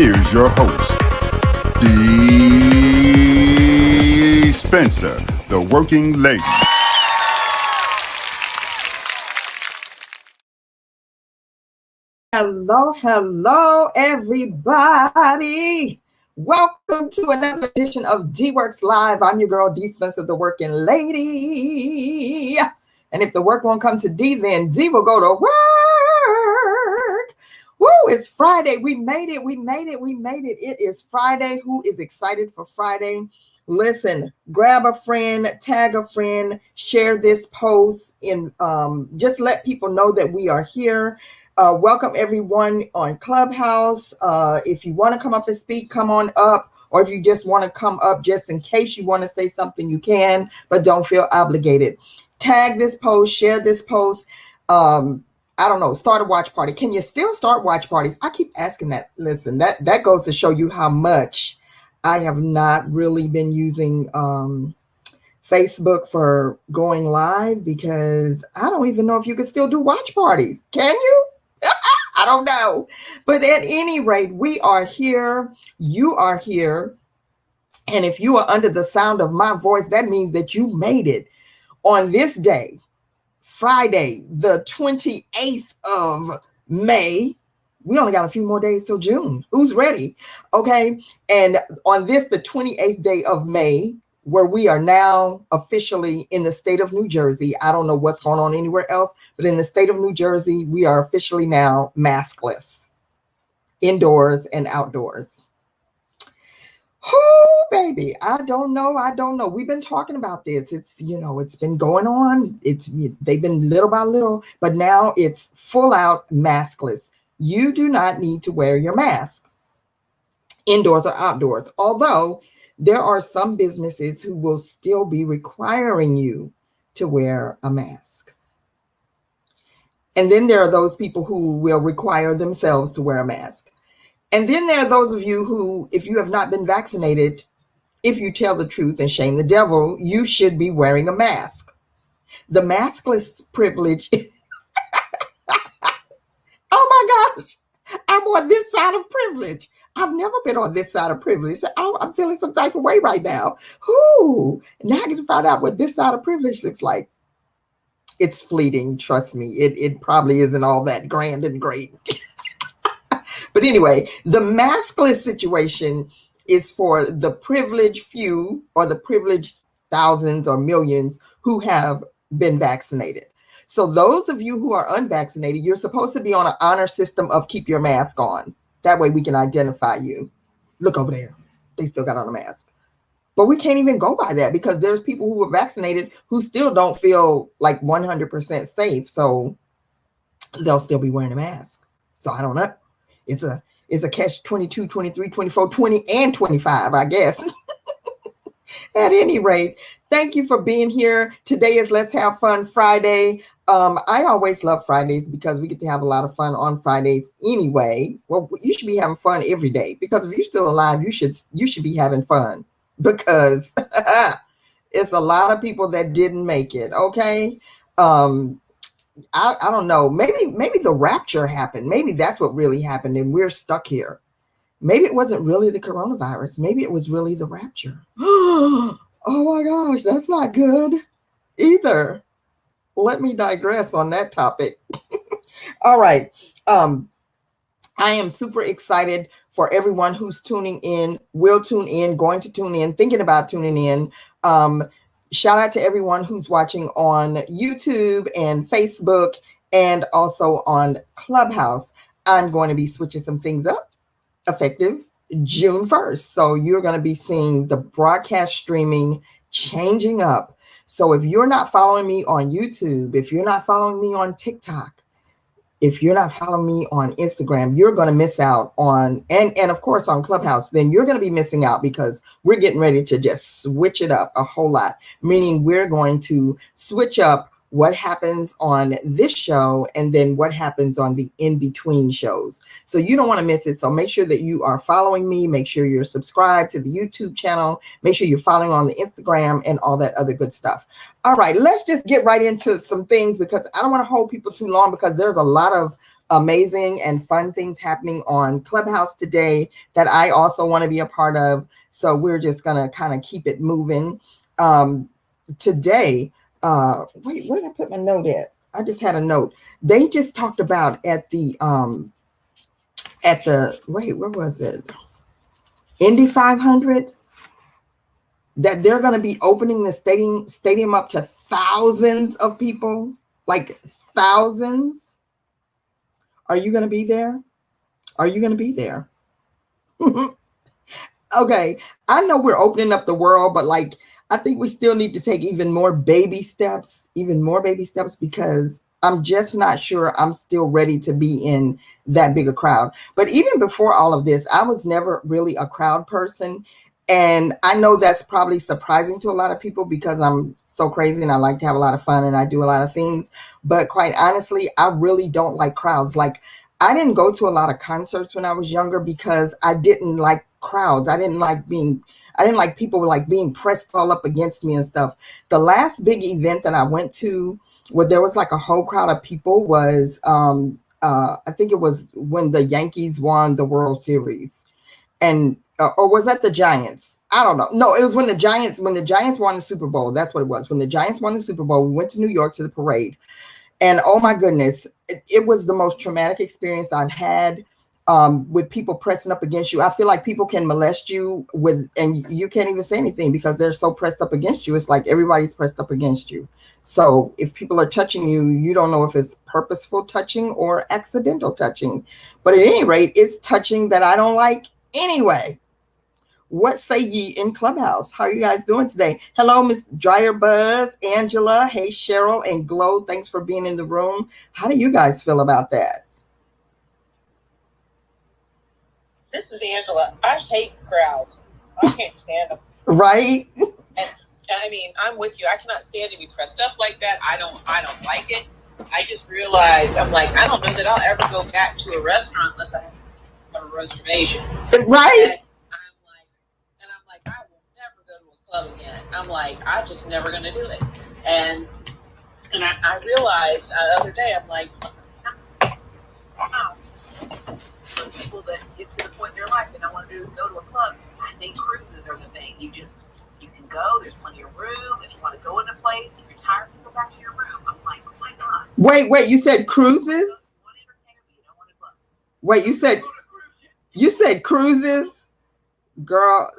Here's your host, Dee Spencer, the working lady. Hello, everybody. Welcome to another edition of DeeWorks Live. I'm your girl, Dee Spencer, the working lady. And if the work won't come to D, then D will go to work. Woo, it's Friday. We made it. It is Friday. Who is excited for Friday? Listen, grab a friend, tag a friend, share this post, and just let people know that we are here. Welcome everyone on Clubhouse. If you want to come up and speak, come on up. Or if you just want to come up just in case you want to say something, you can, but don't feel obligated. Tag this post, share this post. I don't know, start a watch party. Can you still start watch parties? I keep asking that. Listen, that goes to show you how much I have not really been using Facebook for going live, because I don't even know if you can still do watch parties. Can you? I don't know. But at any rate, we are here. You are here. And if you are under the sound of my voice, that means that you made it on this day, Friday, the 28th of May. We only got a few more days till June. Who's ready? Okay. And on this, the 28th day of May, where we are now officially in the state of New Jersey. I don't know what's going on anywhere else, but in the state of New Jersey, we are officially now maskless, indoors and outdoors. Oh, baby, I don't know. We've been talking about this. It's been going on. They've been little by little, but now it's full out maskless. You do not need to wear your mask, indoors or outdoors, although there are some businesses who will still be requiring you to wear a mask. And then there are those people who will require themselves to wear a mask. And then there are those of you who, if you have not been vaccinated, if you tell the truth and shame the devil, you should be wearing a mask. The maskless privilege. Oh my gosh, I'm on this side of privilege. I've never been on this side of privilege. I'm feeling some type of way right now. Ooh, now I get to find out what this side of privilege looks like. It's fleeting, trust me. It probably isn't all that grand and great. But anyway, the maskless situation is for the privileged few or the privileged thousands or millions who have been vaccinated. So those of you who are unvaccinated, you're supposed to be on an honor system of keep your mask on. That way we can identify you. Look over there. They still got on a mask. But we can't even go by that because there's people who are vaccinated who still don't feel like 100% safe. So they'll still be wearing a mask. So I don't know. It's a catch 22, 23, 24, 20, and 25, I guess. At any rate, thank you for being here. Today is Let's Have Fun Friday. I always love Fridays because we get to have a lot of fun on Fridays anyway. Well, you should be having fun every day, because if you're still alive, you should be having fun, because it's a lot of people that didn't make it. Okay. I don't know. Maybe the rapture happened. Maybe that's what really happened and we're stuck here. Maybe it wasn't really the coronavirus. Maybe it was really the rapture. Oh my gosh, that's not good either. Let me digress on that topic. All right. I am super excited for everyone who's tuning in, will tune in, going to tune in, thinking about tuning in. Shout out to everyone who's watching on YouTube and Facebook and also on Clubhouse. I'm going to be switching some things up effective June 1st. So you're going to be seeing the broadcast streaming changing up. So if you're not following me on YouTube, if you're not following me on TikTok, if you're not following me on Instagram, you're going to miss out on, and of course on Clubhouse, then you're going to be missing out, because we're getting ready to just switch it up a whole lot, meaning we're going to switch up what happens on this show and then what happens on the in-between shows. So you don't want to miss it. So make sure that you are following me. Make sure you're subscribed to the YouTube channel. Make sure you're following on the Instagram and all that other good stuff. All right, let's just get right into some things, because I don't want to hold people too long, because there's a lot of amazing and fun things happening on Clubhouse today that I also want to be a part of. So we're just going to kind of keep it moving. Today, wait, where did I put my note at? I just had a note. They just talked about at the wait, where was it? Indy 500, that they're going to be opening the stadium up to thousands of people, like thousands. Are you going to be there? Are you going to be there? Okay, I know we're opening up the world, but like, I think we still need to take even more baby steps, because I'm just not sure I'm still ready to be in that big a crowd. But even before all of this, I was never really a crowd person. And I know that's probably surprising to a lot of people because I'm so crazy and I like to have a lot of fun and I do a lot of things. But quite honestly, I really don't like crowds. Like, I didn't go to a lot of concerts when I was younger because I didn't like crowds. I didn't like people like being pressed all up against me and stuff. The last big event that I went to where there was like a whole crowd of people was I think it was when the Yankees won the World Series. And or was that the Giants? I don't know. No, it was when the Giants won the Super Bowl. That's what it was. When the Giants won the Super Bowl, we went to New York to the parade. And oh my goodness, it was the most traumatic experience I've had, with people pressing up against you. I feel like people can molest you and you can't even say anything because they're so pressed up against you. It's like everybody's pressed up against you. So if people are touching you, you don't know if it's purposeful touching or accidental touching. But at any rate, it's touching that I don't like anyway. What say ye in Clubhouse? How are you guys doing today? Hello, Miss Dryer Buzz, Angela. Hey, Cheryl and Glow. Thanks for being in the room. How do you guys feel about that? This is Angela. I hate crowds. I can't stand them. Right? And I mean, I'm with you. I cannot stand to be pressed up like that. I don't like it. I just realized, I'm like, I don't know that I'll ever go back to a restaurant unless I have a reservation. Right? And I'm like, I will never go to a club again. I'm like, I'm just never going to do it. And I realized the other day, I'm like, wow. People that get to the point in their life and don't want to go to a club, I think cruises are the thing. You can go, there's plenty of room. If you want to go in a place, if you're tired, you go back to your room. I'm like, oh my God. Wait, you said cruises? Wait, you said cruises? Girl,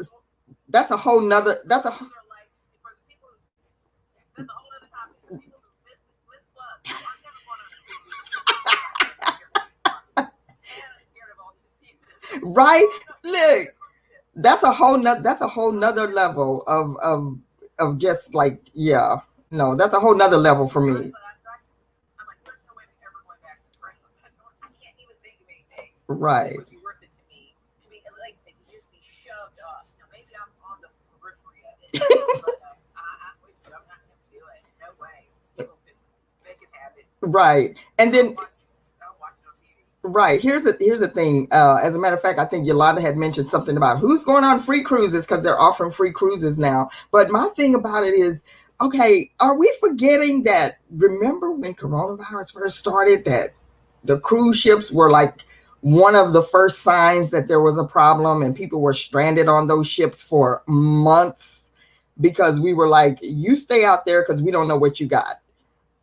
that's a whole nother, right? Look, that's a whole nother level of just like, yeah, no, that's a whole nother level for me. Right. Right. And then right. Here's the thing. As a matter of fact, I think Yolanda had mentioned something about who's going on free cruises because they're offering free cruises now. But my thing about it is, okay, are we forgetting that? Remember when coronavirus first started, that the cruise ships were like one of the first signs that there was a problem and people were stranded on those ships for months because we were like, you stay out there because we don't know what you got.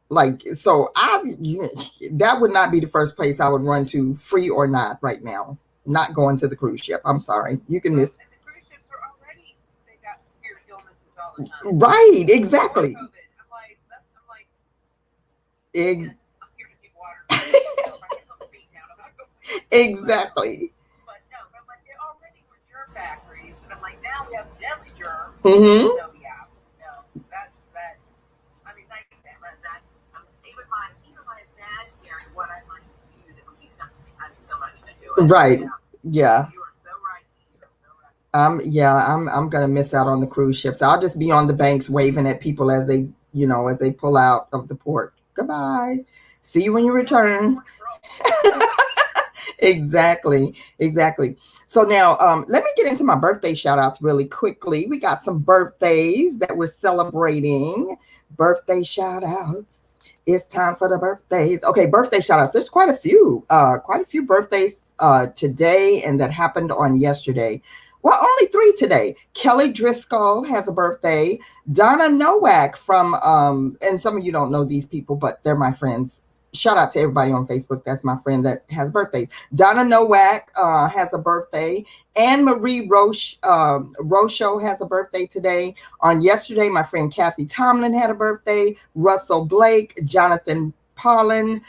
Like, so that would not be the first place I would run to, free or not, right now. Not going to the cruise ship. I'm sorry. You can miss. The cruise ships are already, they got severe illnesses all the time. Right, exactly. I'm like, I'm here to keep water. Exactly. But no, but like, they already were germ factories. And I'm like, now we have deadly germs. Mm-hmm. So yeah, no, that's that. I mean, like I said, even my imaginary what I might do that would be something I'm still not going to do it. Right. Yeah. You are so right. You are so right. I'm gonna miss out on the cruise ships. I'll just be on the banks waving at people as they pull out of the port. Goodbye. See you when you return. Exactly. So now let me get into my birthday shout outs really quickly. We got some birthdays that we're celebrating. Birthday shout outs. It's time for the birthdays. Okay, birthday shout outs. There's quite a few birthdays today and that happened on yesterday. Well, only three today. Kelly Driscoll has a birthday. Donna Nowak from, and some of you don't know these people, but they're my friends. Shout out to everybody on Facebook. That's my friend that has a birthday. Donna Nowak has a birthday. Anne Marie Rocho has a birthday today. On yesterday, my friend Kathy Tomlin had a birthday. Russell Blake, Jonathan Pollan,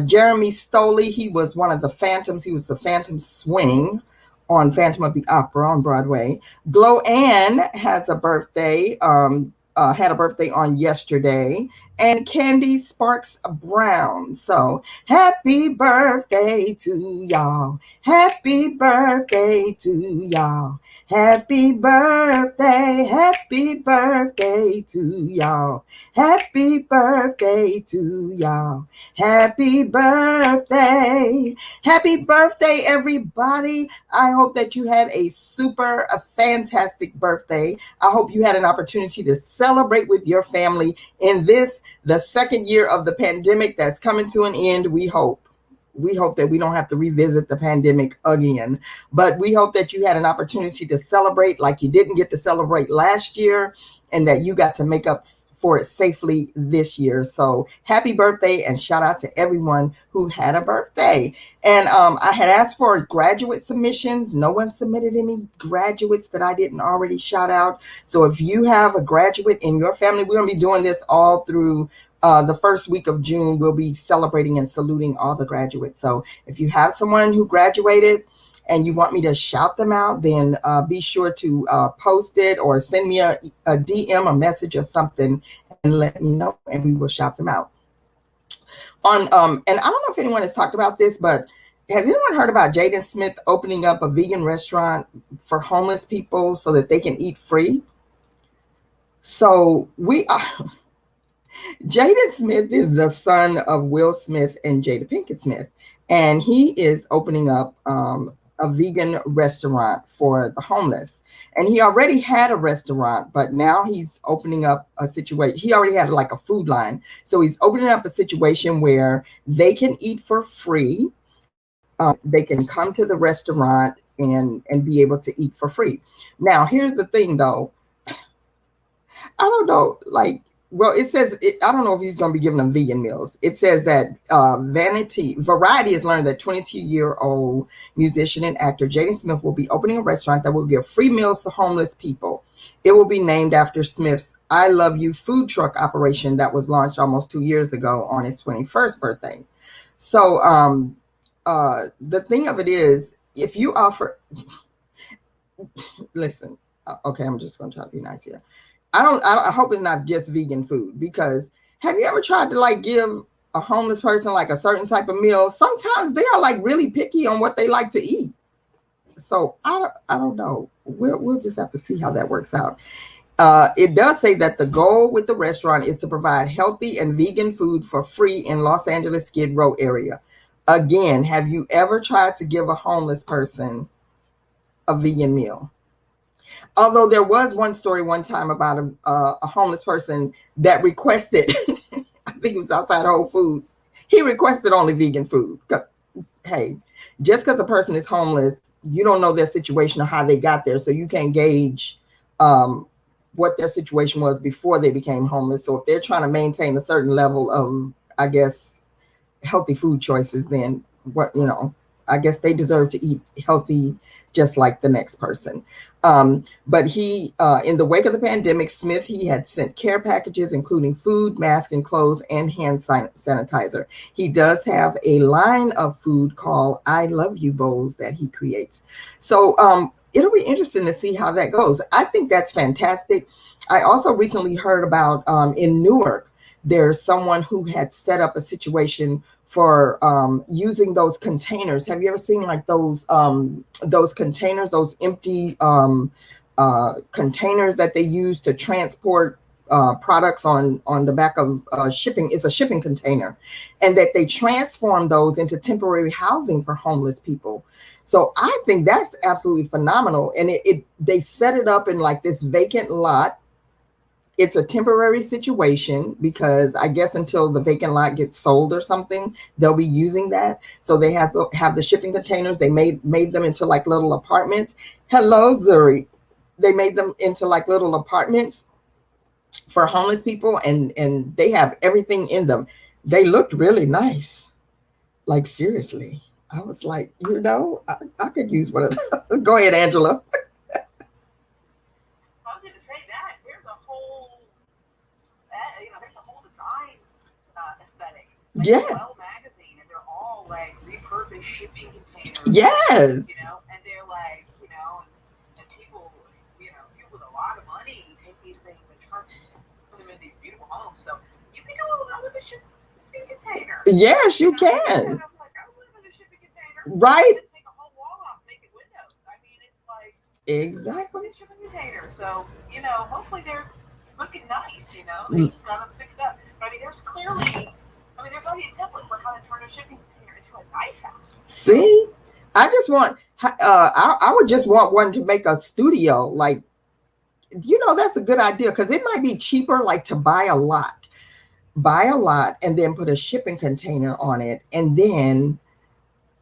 Jeremy Stoley. He was one of the Phantoms. He was the Phantom Swing on Phantom of the Opera on Broadway. Glow Ann has a birthday. Had a birthday on yesterday, and Candy Sparks Brown. So happy birthday to y'all. Happy birthday to y'all. Happy birthday to y'all. Happy birthday to y'all. Happy birthday. Happy birthday, everybody. I hope that you had a fantastic birthday. I hope you had an opportunity to celebrate with your family in the second year of the pandemic that's coming to an end. We hope that we don't have to revisit the pandemic again, but we hope that you had an opportunity to celebrate like you didn't get to celebrate last year, and that you got to make up for it safely this year. So happy birthday, and shout out to everyone who had a birthday. And I had asked for graduate submissions. No one submitted any graduates that I didn't already shout out. So if you have a graduate in your family, we're going to be doing this all through the first week of June. We'll be celebrating and saluting all the graduates. So if you have someone who graduated and you want me to shout them out, then be sure to post it or send me a DM, a message or something, and let me know, and we will shout them out. And I don't know if anyone has talked about this, but has anyone heard about Jaden Smith opening up a vegan restaurant for homeless people so that they can eat free? So Jaden Smith is the son of Will Smith and Jada Pinkett Smith, and he is opening up a vegan restaurant for the homeless. And he already had a restaurant, but now he's opening up a situation. He already had like a food line. So he's opening up a situation where they can eat for free. They can come to the restaurant and be able to eat for free. Now, here's the thing though. I don't know, it says, I don't know if he's going to be giving them vegan meals. It says that Variety has learned that 22-year-old musician and actor Jaden Smith will be opening a restaurant that will give free meals to homeless people. It will be named after Smith's I Love You food truck operation that was launched almost 2 years ago on his 21st birthday. So the thing of it is, if you offer, listen, okay, I'm just going to try to be nice here. I hope it's not just vegan food, because have you ever tried to give a homeless person a certain type of meal? Sometimes they are really picky on what they like to eat. So I don't know. We'll just have to see how that works out. It does say that the goal with the restaurant is to provide healthy and vegan food for free in Los Angeles Skid Row area. Again, have you ever tried to give a homeless person a vegan meal? Although there was one story one time about a homeless person that requested, I think it was outside Whole Foods, he requested only vegan food. Because, hey, just because a person is homeless, you don't know their situation or how they got there. So you can't gauge what their situation was before they became homeless. So if they're trying to maintain a certain level of, I guess, healthy food choices, then I guess they deserve to eat healthy just like the next person. But he, in the wake of the pandemic, Smith, he had sent care packages, including food, masks, and clothes, and hand sanitizer. He does have a line of food called I Love You bowls that he creates. So it'll be interesting to see how that goes. I think that's fantastic. I also recently heard about in Newark, there's someone who had set up a situation for using those containers. Have you ever seen those containers, those empty containers that they use to transport products on the back of shipping? It's a shipping container, and that they transform those into temporary housing for homeless people. So I think that's absolutely phenomenal. And they set it up in this vacant lot. it's a temporary situation because I guess until the vacant lot gets sold or something, they'll be using that. So they have to have the shipping containers. They made them into like little apartments. Hello, Zuri. They made them into like little apartments for homeless people, and they have everything in them. They looked really nice. Like seriously. I was like, I could use one of those. Go ahead, Angela. I was going to say that there's a whole, there's a whole design aesthetic. Like Yeah. Well magazine, and they're all like repurposed shipping containers. Yes. And they're like, and people, people with a lot of money take these things and put them in these beautiful homes. So you can go with a shipping container. Yes, you can. I'm like, I live in a shipping container. Right. Just take a whole wall off, make it windows. I mean, it's like Exactly. a shipping container. So hopefully they're looking nice. They just got them fixed up. But I mean, there's already a template for how to turn a shipping container into a nice house. See, I just want. I would just want one to make a studio. Like, that's a good idea because it might be cheaper, like to buy a lot and then put a shipping container on it, and then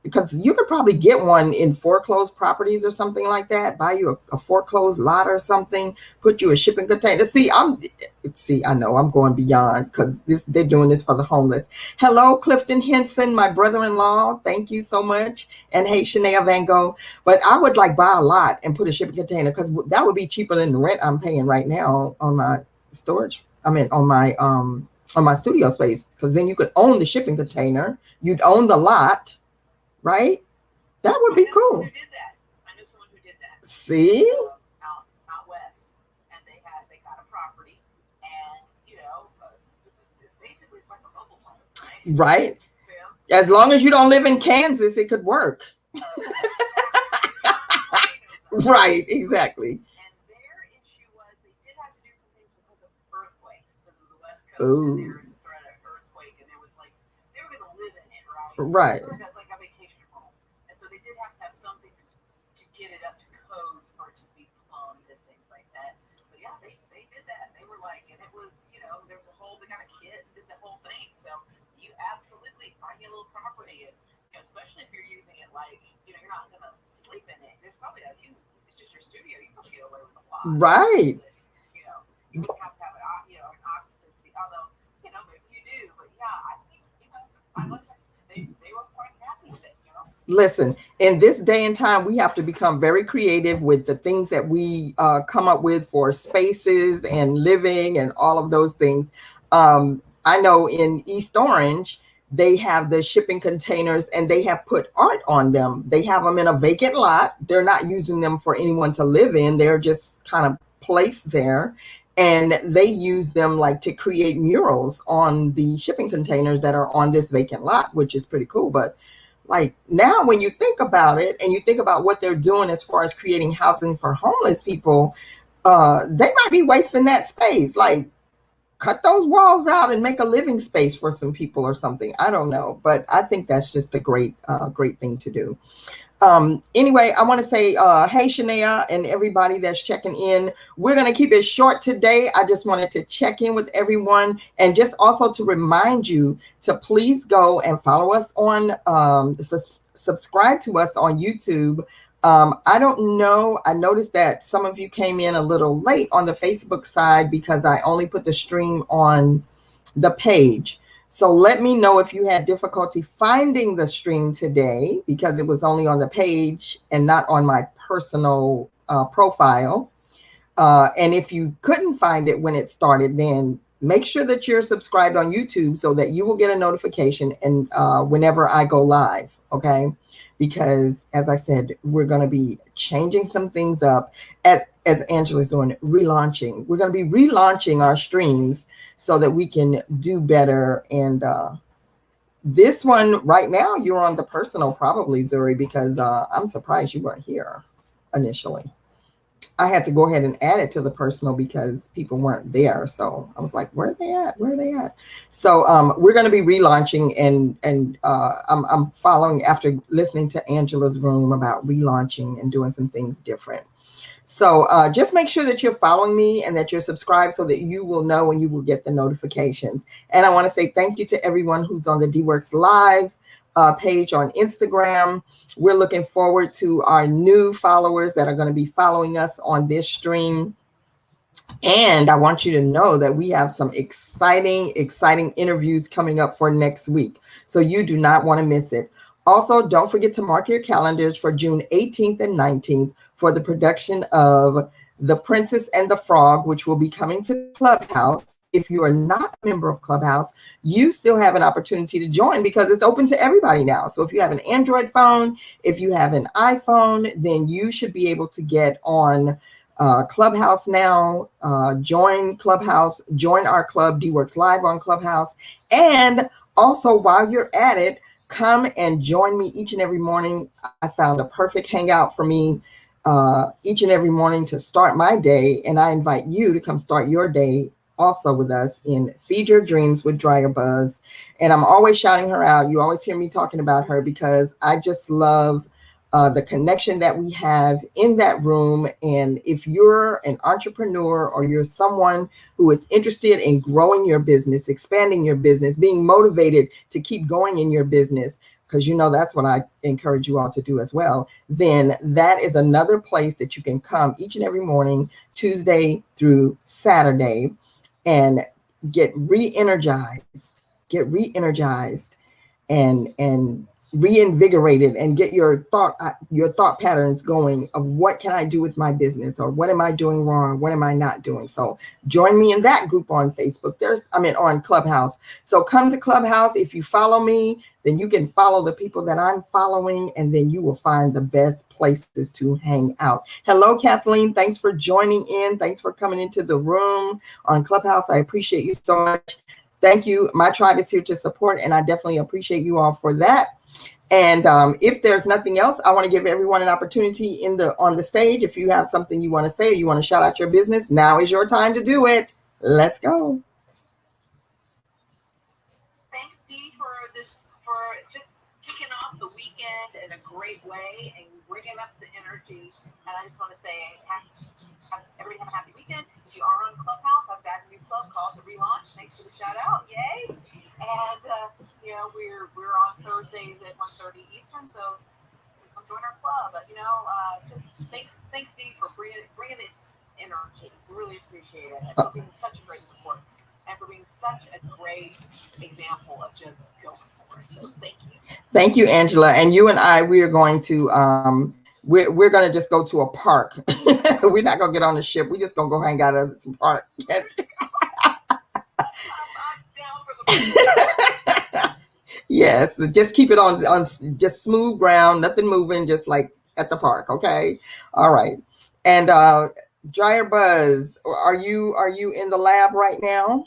because you could probably get one in foreclosed properties or something like that, buy you a foreclosed lot or something, put you a shipping container. I know I'm going beyond because they're doing this for the homeless. Hello, Clifton Henson, my brother-in-law. Thank you so much. And hey, Shania Van Gogh. But I would like buy a lot and put a shipping container because that would be cheaper than the rent I'm paying right now on my storage. On my studio space, because then you could own the shipping container. You'd own the lot. Right? That would be cool. I know someone who did that. See? Out west. And they got a property. And, basically it's like a mobile home. Right? As long as you don't live in Kansas, it could work. Right, exactly. And their issue was they did have to do some things because of earthquakes. Because of the West Coast. And there was a threat of earthquake. And there was like, they were going to live in it, right? Right. Especially if you're using it like, you're not going to sleep in it. There's probably it's just your studio. You probably get away with a lot. Right. You would have to have an occupancy, although, maybe you do. But yeah, I think, they were quite happy with it, Listen, in this day and time, we have to become very creative with the things that we come up with for spaces and living and all of those things. I know in East Orange, they have the shipping containers and they have put art on them. They have them in a vacant lot. They're not using them for anyone to live in. They're just kind of placed there. And they use them like to create murals on the shipping containers that are on this vacant lot, which is pretty cool. But like now when you think about it and you think about what they're doing as far as creating housing for homeless people, they might be wasting that space. Like, cut those walls out and make a living space for some people or something. I don't know, but I think that's just a great thing to do. Anyway, I want to say, hey, Shania and everybody that's checking in. We're going to keep it short today. I just wanted to check in with everyone and just also to remind you to please go and follow us on, subscribe to us on YouTube. I don't know. I noticed that some of you came in a little late on the Facebook side because I only put the stream on the page. So let me know if you had difficulty finding the stream today because it was only on the page and not on my personal profile. And if you couldn't find it when it started, then make sure that you're subscribed on YouTube so that you will get a notification and whenever I go live. Okay. Because as I said, we're going to be changing some things up as Angela's doing, relaunching. We're going to be relaunching our streams so that we can do better. And this one right now, you're on the personal probably, Zuri, because I'm surprised you weren't here initially. I had to go ahead and add it to the personal because people weren't there. So I was like, where are they at? Where are they at? So we're going to be relaunching and I'm following after listening to Angela's room about relaunching and doing some things different. So just make sure that you're following me and that you're subscribed so that you will know and you will get the notifications. And I want to say thank you to everyone who's on the DeeWorks Live page on Instagram. We're looking forward to our new followers that are going to be following us on this stream. And I want you to know that we have some exciting interviews coming up for next week. So you do not want to miss it. Also, don't forget to mark your calendars for June 18th and 19th for the production of The Princess and the Frog, which will be coming to Clubhouse. If you are not a member of Clubhouse, you still have an opportunity to join because it's open to everybody now. So if you have an Android phone, if you have an iPhone, then you should be able to get on Clubhouse now. Join Clubhouse, join our club, DeeWorks Live on Clubhouse. And also, while you're at it, come and join me each and every morning. I found a perfect hangout for me each and every morning to start my day. And I invite you to come start your day also with us in Feed Your Dreams with Dryer Buzz. And I'm always shouting her out. You always hear me talking about her because I just love the connection that we have in that room. And if you're an entrepreneur or you're someone who is interested in growing your business, expanding your business, being motivated to keep going in your business, because you know that's what I encourage you all to do as well, then that is another place that you can come each and every morning, Tuesday through Saturday, and get re-energized and reinvigorated and get your thought patterns going of what can I do with my business, or what am I doing wrong, what am I not doing. So join me in that group on Facebook. On Clubhouse. So come to Clubhouse. If you follow me, then you can follow the people that I'm following, and then you will find the best places to hang out. Hello, Kathleen. Thanks for joining in. Thanks for coming into the room on Clubhouse. I appreciate you so much. Thank you. My tribe is here to support, and I definitely appreciate you all for that. And if there's nothing else, I want to give everyone an opportunity on the stage. If you have something you want to say, or you want to shout out your business, now is your time to do it. Let's go. Thanks, Dee, for just kicking off the weekend in a great way and bringing up the energy. And I just want to say, everybody have a happy weekend. If you are on Clubhouse, I've got a new club called The Relaunch. Thanks for the shout out. Yay. And, we're on Thursdays at 1:30 Eastern, so come join our club. But, just thanks, Dee, for bringing this energy. Really appreciate it. And for being such a great support. And for being such a great example of just going for it. So thank you. Thank you, Angela. And you and I, we are going to, we're going to just go to a park. We're not going to get on the ship. We're just going to go hang out at some park. Yes, just keep it on just smooth ground, nothing moving, just like at the park. Okay. All right. And Dryer Buzz, are you in the lab right now?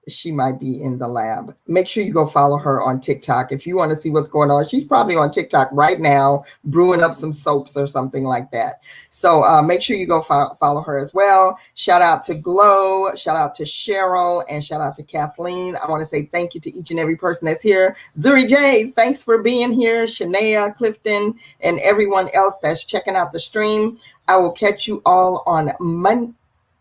She might be in the lab. Make sure you go follow her on TikTok if you want to see what's going on. She's probably on TikTok right now, brewing up some soaps or something like that. So make sure you go follow her as well. Shout out to Glow, shout out to Cheryl, and shout out to Kathleen. I want to say thank you to each and every person that's here. Zuri J, thanks for being here. Shania, Clifton, and everyone else that's checking out the stream. I will catch you all on Monday.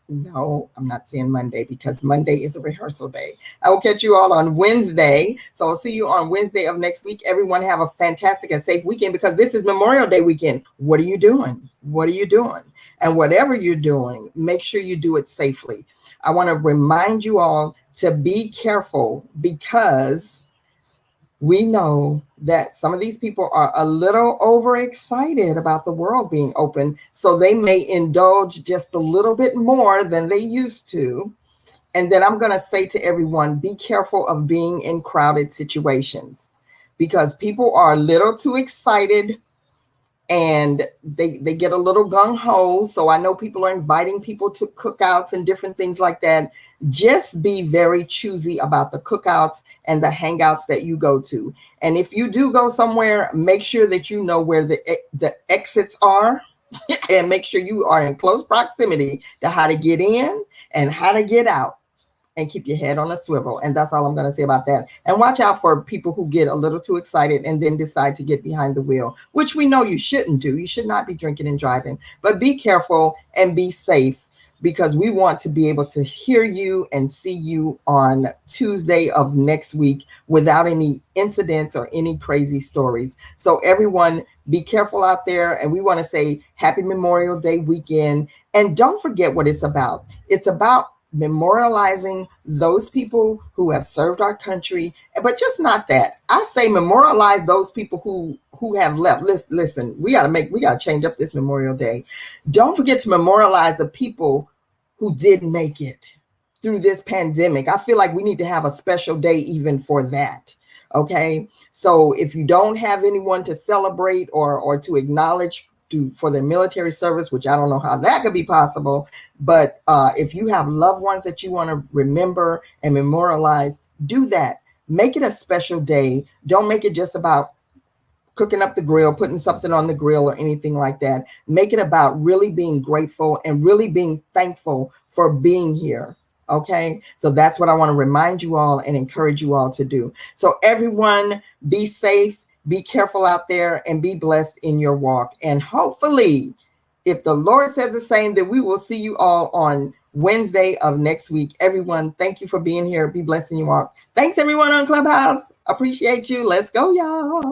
No, I'm not saying Monday because Monday is a rehearsal day. I will catch you all on Wednesday. So I'll see you on Wednesday of next week. Everyone have a fantastic and safe weekend because this is Memorial Day weekend. What are you doing? What are you doing? And whatever you're doing, make sure you do it safely. I want to remind you all to be careful because we know that some of these people are a little overexcited about the world being open, so they may indulge just a little bit more than they used to. And then I'm going to say to everyone, be careful of being in crowded situations because people are a little too excited and they get a little gung-ho. So I know people are inviting people to cookouts and different things like that. Just be very choosy about the cookouts and the hangouts that you go to. And if you do go somewhere, make sure that you know where the exits are and make sure you are in close proximity to how to get in and how to get out. and keep your head on a swivel. And that's all I'm going to say about that. And watch out for people who get a little too excited and then decide to get behind the wheel, which we know you shouldn't do. You should not be drinking and driving, but be careful and be safe, because we want to be able to hear you and see you on Tuesday of next week without any incidents or any crazy stories. So everyone, be careful out there. And we want to say happy Memorial Day weekend. And don't forget what it's about. It's about memorializing those people who have served our country, but just not that. I say memorialize those people who have left. Listen, we got to change up this Memorial Day. Don't forget to memorialize the people who didn't make it through this pandemic. I feel like we need to have a special day even for that. Okay, so if you don't have anyone to celebrate or to acknowledge for their military service, which I don't know how that could be possible, but if you have loved ones that you want to remember and memorialize, do that. Make it a special day. Don't make it just about cooking up the grill, putting something on the grill or anything like that. Make it about really being grateful and really being thankful for being here. Okay, so that's what I want to remind you all and encourage you all to do. So everyone, be safe, be careful out there, and be blessed in your walk. And hopefully, if the Lord says the same, then we will see you all on Wednesday of next week. Everyone, thank you for being here. Be blessed in your walk. Thanks everyone on Clubhouse. Appreciate you. Let's go, y'all.